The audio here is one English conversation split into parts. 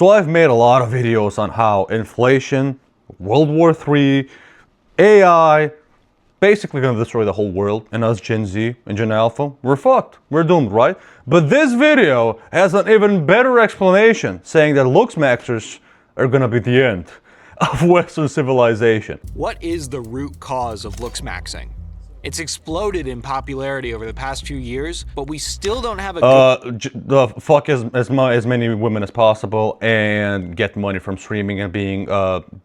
So I've made a lot of videos on how inflation, World War III, AI, basically gonna destroy the whole world, and us Gen Z and Gen Alpha, we're fucked. We're doomed, right? But this video has an even better explanation, saying that Looksmaxxers are gonna be the end of Western civilization. What is the root cause of Looksmaxxing? It's exploded in popularity over the past few years, but we still don't have a fuck as many women as possible and get money from streaming and being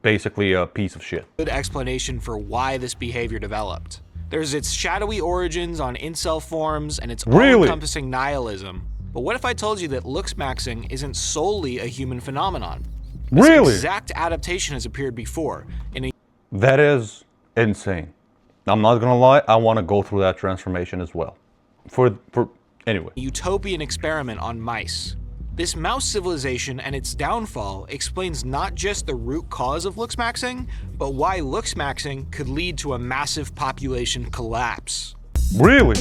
basically a piece of shit. good explanation for why this behavior developed. There's its shadowy origins on incel forums and its all-encompassing nihilism. But what if I told you that Looksmaxxing isn't solely a human phenomenon? This exact adaptation has appeared before in a That is insane. I'm not gonna lie, I want to go through that transformation as well. Anyway. utopian experiment on mice. This mouse civilization and its downfall explains not just the root cause of Looksmaxxing, but why Looksmaxxing could lead to a massive population collapse. Really?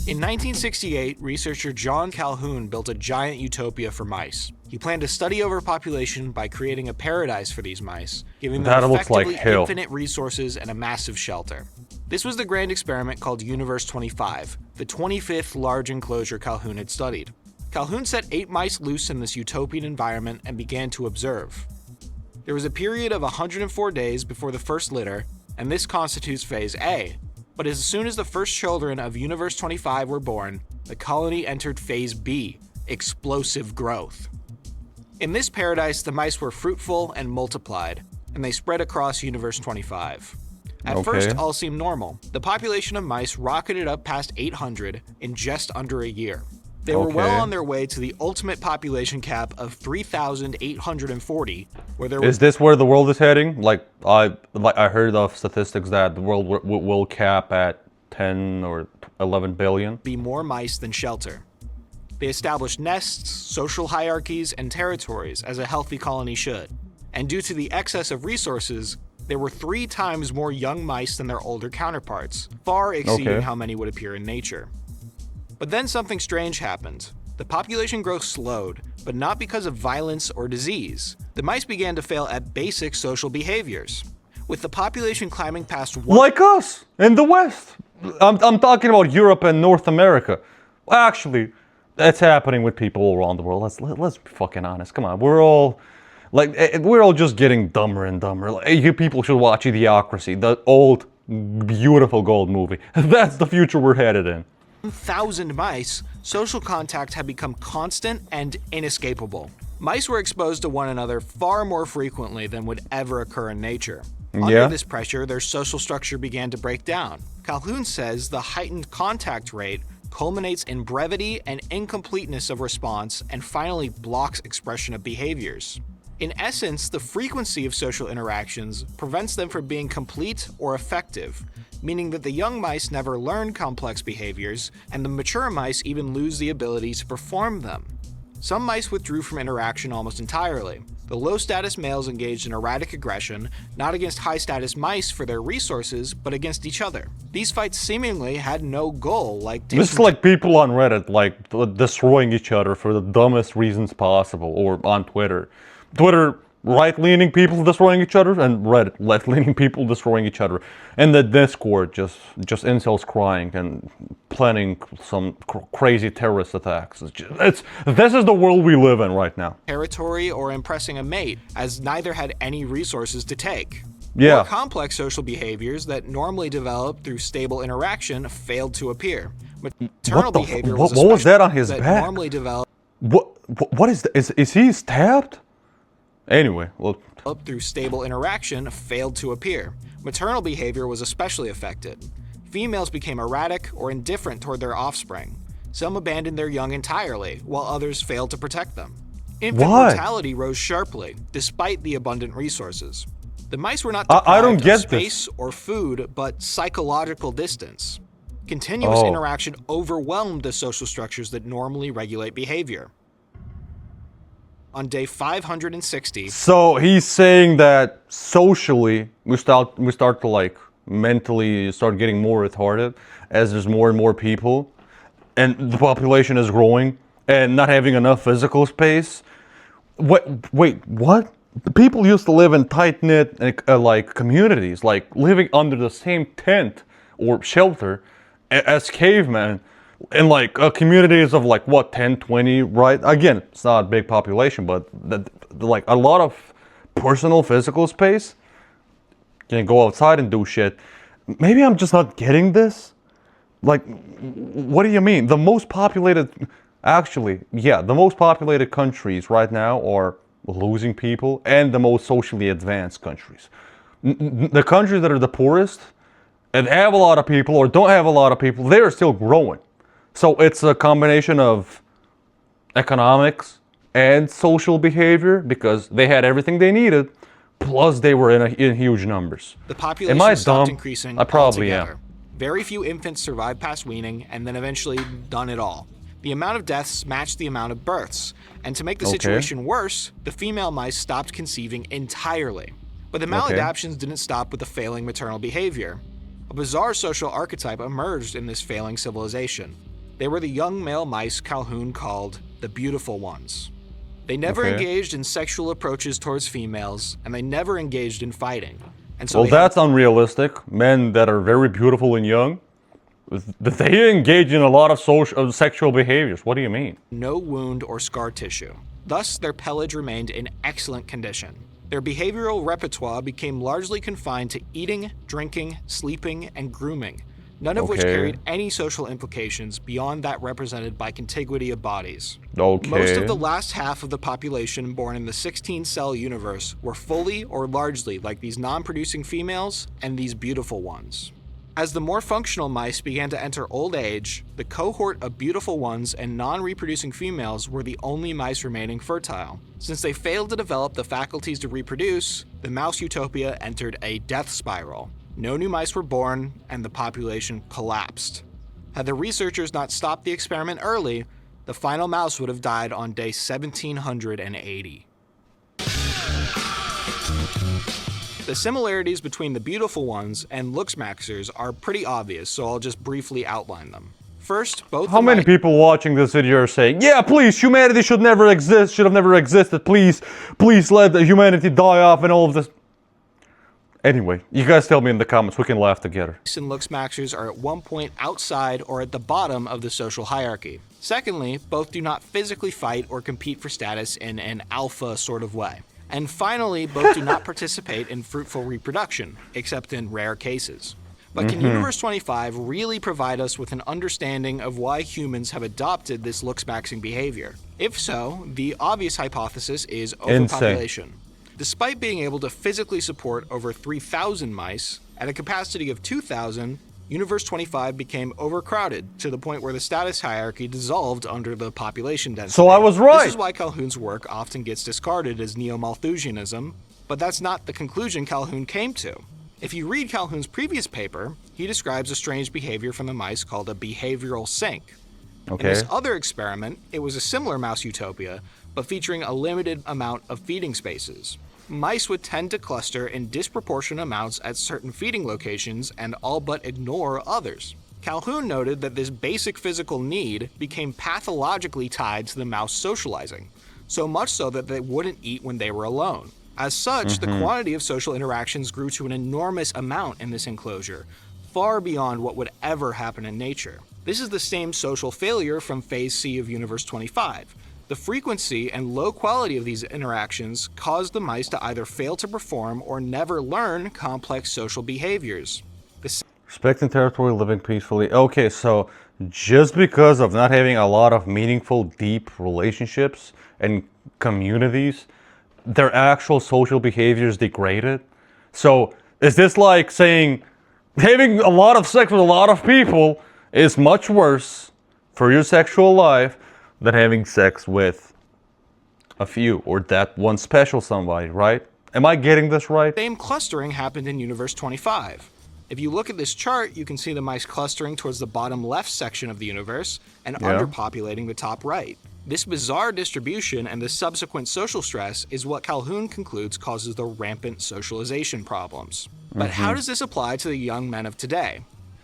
In 1968, researcher John Calhoun built a giant utopia for mice. He planned to study overpopulation by creating a paradise for these mice, giving them effectively infinite resources and a massive shelter. This was the grand experiment called Universe 25, the 25th large enclosure Calhoun had studied. Calhoun set 8 mice loose in this utopian environment and began to observe. There was a period of 104 days before the first litter, and this constitutes Phase A. But as soon as the first children of Universe 25 were born, the colony entered Phase B, explosive growth. In this paradise, the mice were fruitful and multiplied, and they spread across Universe 25. At first, all seemed normal. The population of mice rocketed up past 800 in just under a year. They were well on their way to the ultimate population cap of 3,840, where there was... Is this where the world is heading? I heard of statistics that the world will cap at 10 or 11 billion. ...be more mice than shelter. They established nests, social hierarchies, and territories as a healthy colony should. And due to the excess of resources, there were 3 times more young mice than their older counterparts, far exceeding how many would appear in nature. But then something strange happened. The population growth slowed, but not because of violence or disease. The mice began to fail at basic social behaviors. With the population climbing past like us in the West. I'm talking about Europe and North America. Actually, that's happening with people all around the world. Let's be fucking honest. Come on, we're all just getting dumber and dumber. You people should watch Idiocracy, the old, beautiful gold movie. That's the future we're headed in. 1,000 mice, social contact had become constant and inescapable. Mice were exposed to one another far more frequently than would ever occur in nature. Under this pressure, their social structure began to break down. Calhoun says the heightened contact rate culminates in brevity and incompleteness of response and finally blocks expression of behaviors. In essence, the frequency of social interactions prevents them from being complete or effective, meaning that the young mice never learn complex behaviors, and the mature mice even lose the ability to perform them. Some mice withdrew from interaction almost entirely. The low-status males engaged in erratic aggression, not against high-status mice for their resources, but against each other. These fights seemingly had no goal, like this is like people on Reddit, destroying each other for the dumbest reasons possible, or on Twitter. Twitter, right-leaning people destroying each other, and Reddit, left-leaning people destroying each other. And the Discord, just incels crying and planning some crazy terrorist attacks. This is the world we live in right now. Territory or impressing a mate, as neither had any resources to take. More complex social behaviors that normally develop through stable interaction failed to appear. Maternal behavior was what was that on his back? Normally developed. What is that? Is he stabbed? Anyway, well, through stable interaction failed to appear. Maternal behavior was especially affected. Females became erratic or indifferent toward their offspring. Some abandoned their young entirely, while others failed to protect them. Infant mortality rose sharply, despite the abundant resources. The mice were not deprived of space or food, but psychological distance. Continuous interaction overwhelmed the social structures that normally regulate behavior. On day 560. So he's saying that socially we start to mentally start getting more retarded as there's more and more people, and the population is growing, and not having enough physical space. Wait, what? People used to live in tight-knit like communities, like living under the same tent or shelter as cavemen in like communities of like what, 10, 20, right? Again, it's not a big population, but like a lot of personal physical space. You can go outside and do shit. Maybe I'm just not getting this. Like, what do you mean? The most populated, actually, yeah, the most populated countries right now are losing people, and the most socially advanced countries. The countries that are the poorest and have a lot of people or don't have a lot of people, they are still growing. So it's a combination of economics and social behavior because they had everything they needed, plus they were in huge numbers. The population stopped increasing I probably altogether. am. Very few infants survived past weaning and then eventually done it all. The amount of deaths matched the amount of births, and to make the situation worse, the female mice stopped conceiving entirely. But the maladaptions didn't stop with the failing maternal behavior. A bizarre social archetype emerged in this failing civilization. They were the young male mice Calhoun called the beautiful ones. They never engaged in sexual approaches towards females, and they never engaged in fighting. And so that's unrealistic. Men that are very beautiful and young, they engage in a lot of sexual behaviors. What do you mean? No wound or scar tissue. Thus, their pelage remained in excellent condition. Their behavioral repertoire became largely confined to eating, drinking, sleeping, and grooming, none of which carried any social implications beyond that represented by contiguity of bodies. Most of the last half of the population born in the 16-cell universe were fully or largely like these non-producing females and these beautiful ones. As the more functional mice began to enter old age, the cohort of beautiful ones and non-reproducing females were the only mice remaining fertile. Since they failed to develop the faculties to reproduce, the mouse utopia entered a death spiral. No new mice were born, and the population collapsed. Had the researchers not stopped the experiment early, the final mouse would have died on day 1780. The similarities between the beautiful ones and Looksmaxxers are pretty obvious, so I'll just briefly outline them. First, both How many people watching this video are saying, yeah, please, humanity should never exist, should have never existed, please let the humanity die off and all of this. Anyway, you guys tell me in the comments, we can laugh together. And Looksmaxxers are at one point outside or at the bottom of the social hierarchy. Secondly, both do not physically fight or compete for status in an alpha sort of way. And finally, both do not participate in fruitful reproduction, except in rare cases. But can Universe 25 really provide us with an understanding of why humans have adopted this Looksmaxxing behavior? If so, the obvious hypothesis is overpopulation. Despite being able to physically support over 3,000 mice, at a capacity of 2,000, Universe 25 became overcrowded to the point where the status hierarchy dissolved under the population density. So I was right! This is why Calhoun's work often gets discarded as neo-Malthusianism, but that's not the conclusion Calhoun came to. If you read Calhoun's previous paper, he describes a strange behavior from the mice called a behavioral sink. In this other experiment, it was a similar mouse utopia, but featuring a limited amount of feeding spaces. Mice would tend to cluster in disproportionate amounts at certain feeding locations and all but ignore others. Calhoun noted that this basic physical need became pathologically tied to the mouse socializing, so much so that they wouldn't eat when they were alone. As such, the quantity of social interactions grew to an enormous amount in this enclosure, far beyond what would ever happen in nature. This is the same social failure from Phase C of Universe 25. The frequency and low quality of these interactions caused the mice to either fail to perform or never learn complex social behaviors. Respecting territory, living peacefully. Okay, so just because of not having a lot of meaningful, deep relationships and communities, their actual social behaviors degraded? So is this like saying having a lot of sex with a lot of people is much worse for your sexual life than having sex with a few or that one special somebody, right? Am I getting this right? Same clustering happened in Universe 25. If you look at this chart, you can see the mice clustering towards the bottom left section of the universe and underpopulating the top right. This bizarre distribution and the subsequent social stress is what Calhoun concludes causes the rampant socialization problems. But how does this apply to the young men of today?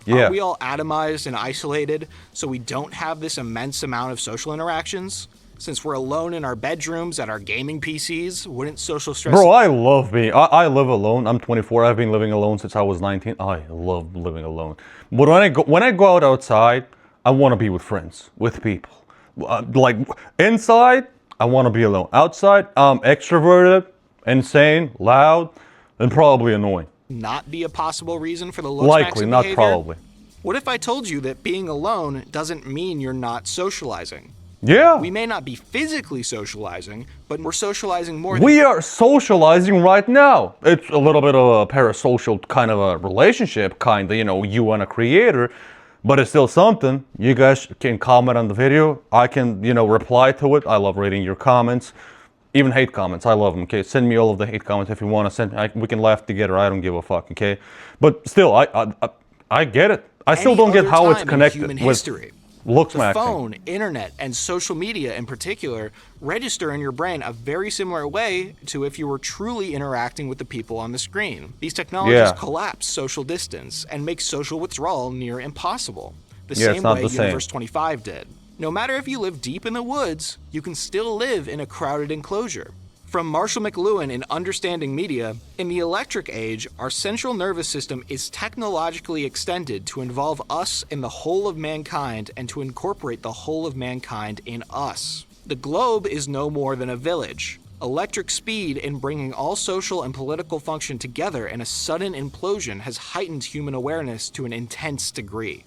Yeah. Are we all atomized and isolated so we don't have this immense amount of social interactions? Since we're alone in our bedrooms at our gaming PCs, wouldn't social stress... Bro, I love being... I live alone. I'm 24. I've been living alone since I was 19. I love living alone. But when I go outside, I want to be with friends, with people. Like, inside, I want to be alone. Outside, I'm extroverted, insane, loud, and probably annoying. Not be a possible reason for the Looksmaxxing Likely, not behavior? probably. What if I told you that being alone doesn't mean you're not socializing? Yeah. We may not be physically socializing, but we're socializing more We are socializing right now. It's a little bit of a parasocial kind of a relationship, kind of, you know, you and a creator, but it's still something. You guys can comment on the video. I can, you know, reply to it. I love reading your comments. Even hate comments, I love them, okay? Send me all of the hate comments if you want to send. We can laugh together, I don't give a fuck, okay? But still, I get it. I still don't get how it's connected with Looksmaxxing. The phone, internet, and social media in particular register in your brain a very similar way to if you were truly interacting with the people on the screen. These technologies collapse social distance and make social withdrawal near impossible, the same way Universe 25 did. No matter if you live deep in the woods, you can still live in a crowded enclosure. From Marshall McLuhan in Understanding Media, in the electric age, our central nervous system is technologically extended to involve us in the whole of mankind and to incorporate the whole of mankind in us. The globe is no more than a village. Electric speed in bringing all social and political function together in a sudden implosion has heightened human awareness to an intense degree.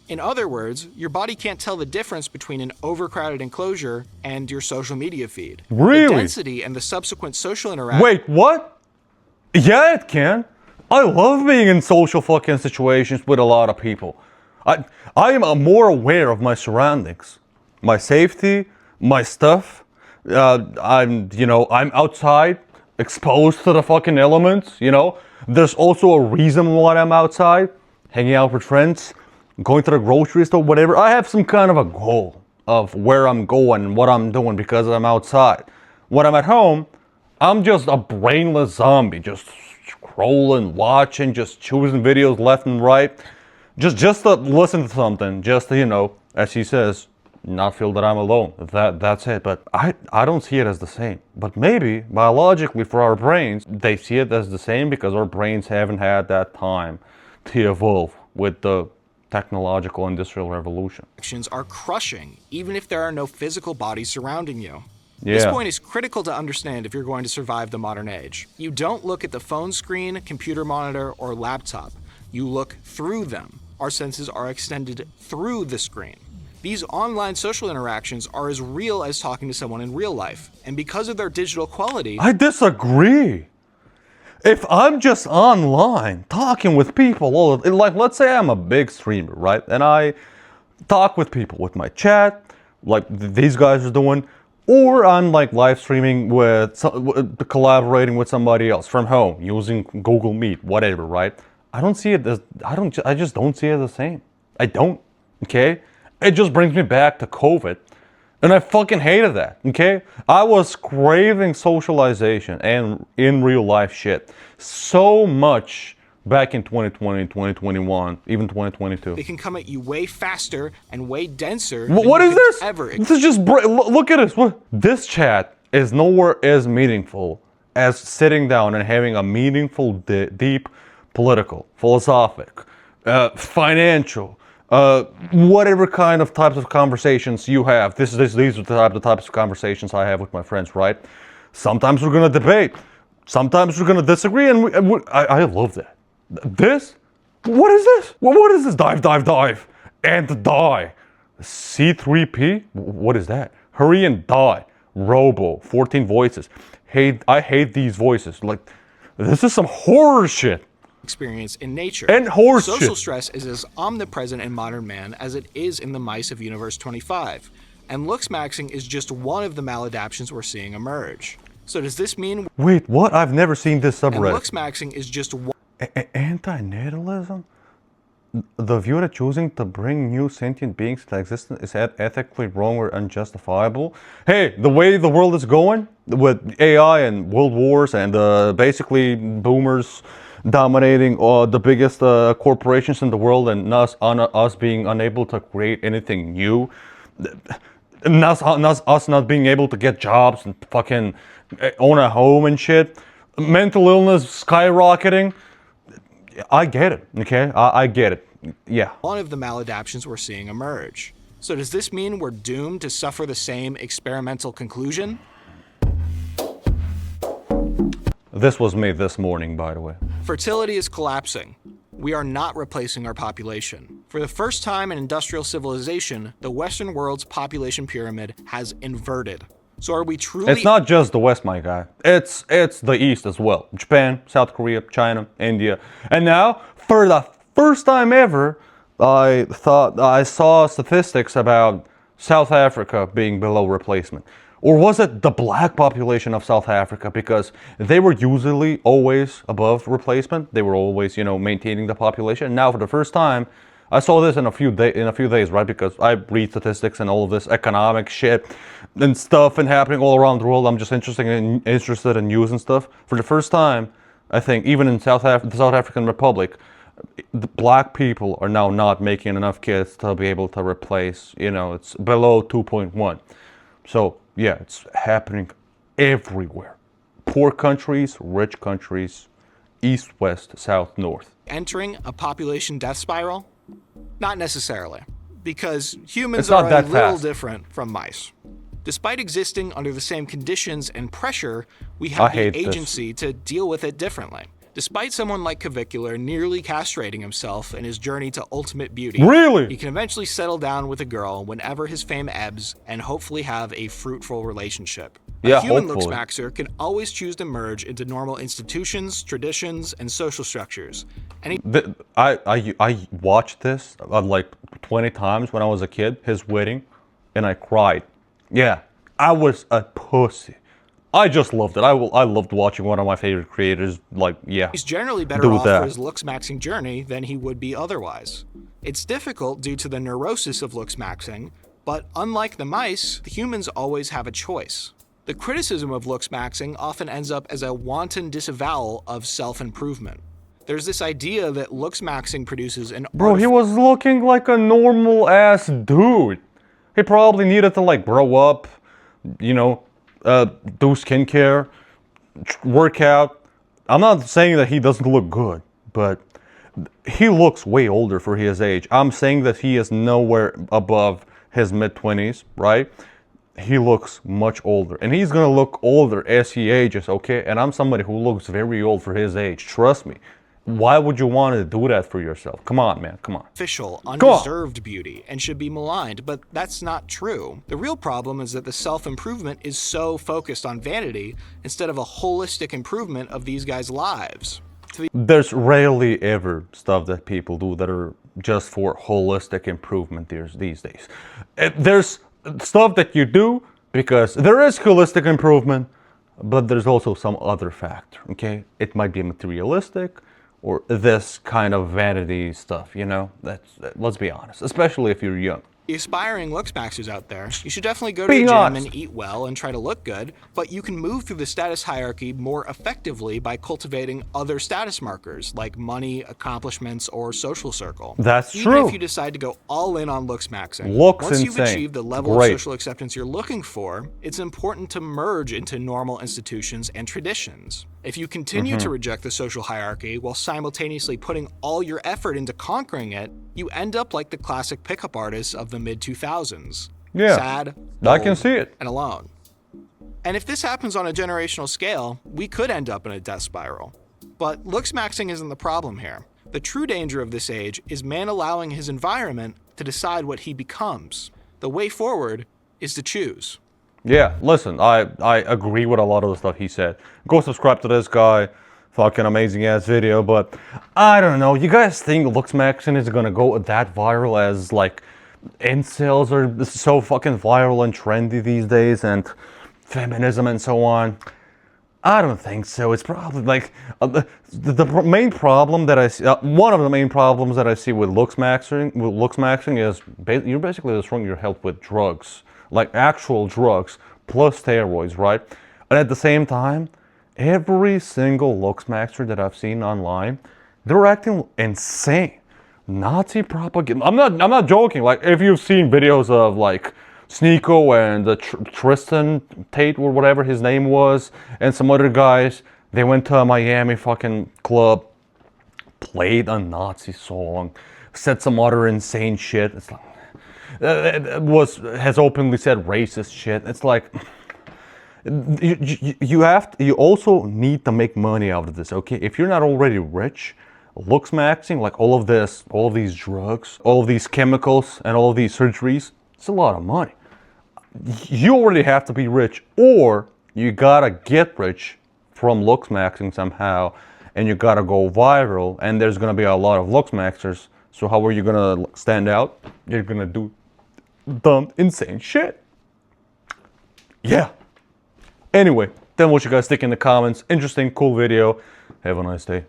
In other words, your body can't tell the difference between an overcrowded enclosure and your social media feed. Really? The density and the subsequent social interaction... Wait, what? Yeah, it can. I love being in social fucking situations with a lot of people. I am more aware of my surroundings, my safety, my stuff. I'm outside, exposed to the fucking elements, you know? There's also a reason why I'm outside, hanging out with friends, going to the grocery store, whatever. I have some kind of a goal of where I'm going and what I'm doing because I'm outside. When I'm at home, I'm just a brainless zombie, just scrolling, watching, just choosing videos left and right. Just to listen to something, just to, you know, as he says, not feel that I'm alone. That's it. But I don't see it as the same. But maybe, biologically, for our brains, they see it as the same because our brains haven't had that time to evolve with the technological industrial revolution. Actions are crushing, even if there are no physical bodies surrounding you. Yeah. This point is critical to understand if you're going to survive the modern age. You don't look at the phone screen, computer monitor, or laptop. You look through them. Our senses are extended through the screen. These online social interactions are as real as talking to someone in real life, and because of their digital quality... I disagree. If I'm just online talking with people, like let's say I'm a big streamer, right? And I talk with people with my chat, like these guys are doing, or I'm like live streaming collaborating with somebody else from home using Google Meet, whatever, right? I just don't see it the same. I don't, okay? It just brings me back to COVID. And I fucking hated that, okay? I was craving socialization and in real life shit so much back in 2020, 2021, even 2022. They can come at you way faster and way denser. What is this? Ever. This is just, look at this. This chat is nowhere as meaningful as sitting down and having a meaningful, deep, political, philosophic, financial, whatever kind of types of conversations you have. These are the types of conversations I have with my friends, right? Sometimes we're gonna debate, sometimes we're gonna disagree, and I love that. This, what is this? What is this? Dive, and die. C3P? What is that? Hurry and die. Robo, 14 voices. I hate these voices. Like, this is some horror shit. Experience in nature. And horse Social shit. stress is as omnipresent in modern man as it is in the mice of Universe 25. And Looksmaxxing is just one of the maladaptions we're seeing emerge. So does this mean... Wait, what? I've never seen this subreddit. And Looksmaxxing is just one... Anti-natalism? The view that choosing to bring new sentient beings to existence is ethically wrong or unjustifiable. Hey, the way the world is going, with AI and world wars and basically boomers dominating the biggest corporations in the world, and us being unable to create anything new, and us not being able to get jobs and fucking own a home and shit, mental illness skyrocketing. I get it, okay? I get it. Yeah. One of the maladaptions we're seeing emerge. So does this mean we're doomed to suffer the same experimental conclusion? This was made this morning, by the way. Fertility is collapsing. We are not replacing our population. For the first time in industrial civilization, the Western world's population pyramid has inverted. So are we truly... It's not just the West, my guy. It's the East as well. Japan, South Korea, China, India. And now, for the first time ever, I saw statistics about South Africa being below replacement. Or was it the black population of South Africa? Because they were usually always above replacement. They were always, maintaining the population. And now for the first time, I saw this in a few days, right? Because I read statistics and all of this economic shit and stuff and happening all around the world. I'm just interested in news and stuff. For the first time, I think, even in the South African Republic, the black people are now not making enough kids to be able to replace, it's below 2.1. So, yeah, it's happening everywhere. Poor countries, rich countries, east, west, south, north. Entering a population death spiral? Not necessarily, because humans are a little different from mice. Despite existing under the same conditions and pressure, we have the agency to deal with it differently. Despite someone like Clavicular nearly castrating himself in his journey to ultimate beauty, he can eventually settle down with a girl whenever his fame ebbs and hopefully have a fruitful relationship. A human Looksmaxxer can always choose to merge into normal institutions, traditions, and social structures. I watched this like 20 times when I was a kid, his wedding, and I cried. Yeah, I was a pussy. I just loved it. I loved watching one of my favorite creators, He's generally better off for his Looksmaxxing journey than he would be otherwise. It's difficult due to the neurosis of Looksmaxxing, but unlike the mice, the humans always have a choice. The criticism of Looksmaxxing often ends up as a wanton disavowal of self-improvement. There's this idea that Looksmaxxing produces an... Bro, he was looking like a normal-ass dude. He probably needed to, grow up, do skincare, work out. I'm not saying that he doesn't look good, but he looks way older for his age. I'm saying that he is nowhere above his mid-20s, right? He looks much older, and he's gonna look older as he ages, okay? And I'm somebody who looks very old for his age, trust me. Why would you want to do that for yourself? Come on, man, come on. Artificial, undeserved beauty and should be maligned, but that's not true. The real problem is that the self-improvement is so focused on vanity instead of a holistic improvement of these guys' lives. There's rarely ever stuff that people do that are just for holistic improvement these days. There's stuff that you do because there is holistic improvement, but there's also some other factor, okay? It might be materialistic, or this kind of vanity stuff, let's be honest, especially if you're young. The aspiring Looksmaxxers out there, you should definitely go to the gym and eat well and try to look good, but you can move through the status hierarchy more effectively by cultivating other status markers like money, accomplishments, or social circle. That's true. Even if you decide to go all in on Looksmaxxing, once you've achieved the level of social acceptance you're looking for, it's important to merge into normal institutions and traditions. If you continue to reject the social hierarchy while simultaneously putting all your effort into conquering it, you end up like the classic pickup artists of the mid-2000s. Yeah, sad, I can see it. And alone. And if this happens on a generational scale, we could end up in a death spiral. But Looksmaxxing isn't the problem here. The true danger of this age is man allowing his environment to decide what he becomes. The way forward is to choose. Yeah, listen, I agree with a lot of the stuff he said. Go subscribe to this guy. Fucking amazing ass video, but I don't know. You guys think Looksmaxxing is gonna go that viral as incels are so fucking viral and trendy these days, and feminism and so on? I don't think so. It's probably the main problem that I see. One of the main problems that I see with Looksmaxxing is you're basically destroying your health with drugs, like actual drugs plus steroids, right? And at the same time, every single Looksmaxxer that I've seen online, they're acting insane. Nazi propaganda. I'm not joking. Like, if you've seen videos of like Sneeko and Tristan Tate or whatever his name was, and some other guys, they went to a Miami fucking club, played a Nazi song, said some other insane shit. It's like has openly said racist shit. It's like you also need to make money out of this, okay? If you're not already rich, Looksmaxxing, like all of this, all of these drugs, all of these chemicals, and all of these surgeries, it's a lot of money. You already have to be rich, or you gotta get rich from Looksmaxxing somehow, and you gotta go viral, and there's gonna be a lot of Looksmaxxers. So how are you gonna stand out? You're gonna do dumb, insane shit. Yeah. Anyway, tell me what you guys think in the comments. Interesting, cool video. Have a nice day.